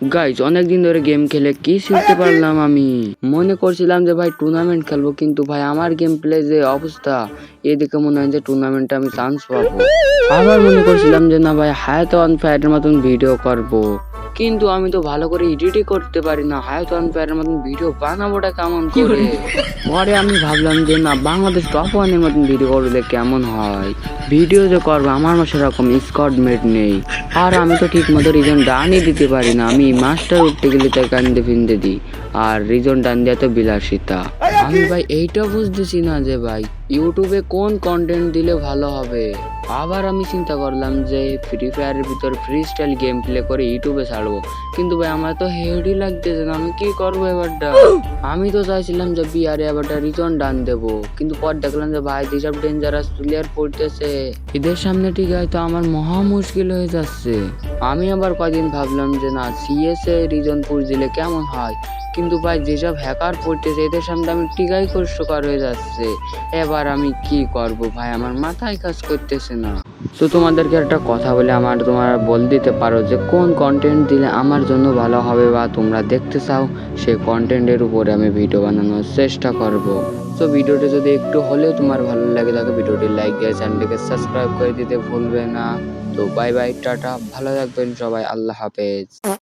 Guys অনেকদিন ধরে game খেলে কি শিখতে পারলাম আমি মনে করছিলাম যে ভাই টুর্নামেন্ট খেলবো, কিন্তু ভাই আমার গেম প্লে যে অবস্থা এদিকে মনে হয় যে টুর্নামেন্টে আমি চান্স পাবো। আবার মনে করছিলাম যে না ভাই হায়াত অন ফায়ারের মতন ভিডিও করব, কিন্তু আমি তো ভালো করে এডিটই করতে পারি না। হায়াত অন ফায়ারের মতন ভিডিও বানাবোটা কেমন করে? পরে আমি ভাবলাম যে না, বাংলাদেশ টপ ওয়ানের মতন ভিডিও করলে কেমন হয়। ভিডিও যে করবো আমার সেরকম স্কোয়াড মেট নেই, আর আমি তো ঠিক মতো রিজন ডানই দিতে পারি না। আমি মাস্টার উঠতে গেলে তাই কান্দে ফিন্দে দিই, আর রিজন ডান দেওয়া তো বিলাসিতা। আমি ভাই এইটা বুঝতেছি না যে ভাই ইউটিউবে কোন কন্টেন্ট দিলে ভালো হবে। আবার আমি চিন্তা করলাম যে ফ্রি ফায়ারের ভিতর ফ্রি স্টাইল গেম প্লে করে ইউটিউবে ছাড়বো, কিন্তু ভাই আমার তো হেডই লাগতেছে না, আমি কি করবো এবারটা। আমি তো চাইছিলাম যে বিয়ারে এবারটা রিজন ডান দেবো, কিন্তু পর দেখলাম যে ভাই যেসব ডেঞ্জারাস প্লেয়ার পড়তেছে এদের সামনে ঠিক হয়তো আমার মহা মুশকিল হয়ে যাচ্ছে। আমি আবার কদিন ভাবলাম যে না, সিএস এ রিজন পুশ দিলে কেমন হয়, কিন্তু ভাই যেসব হ্যাকার পড়তেছে এদের সামনে আমি টিকাই কষ্টকর হয়ে যাচ্ছে। এবার আমি কি করব ভাই, আমার মাথায় কাজ করতেছে না। তো তোমাদেরকে একটা কথা বলে তোমরা বল দিতে পারো যে কোন কন্টেন্ট দিলে আমার জন্য ভালো হবে, বা তোমরা দেখতে চাও সেই কন্টেন্টের উপরে আমি ভিডিও বানানোর চেষ্টা করব। তো ভিডিওটি যদি একটু হলেও তোমার ভালো লাগে থাকে ভিডিওটি লাইক দিয়ে চ্যানেলটিকে সাবস্ক্রাইব করে দিতে ভুলবে না। তো বাই বাই, টাটা, ভালো থাকবেন সবাই, আল্লাহ হাফেজ।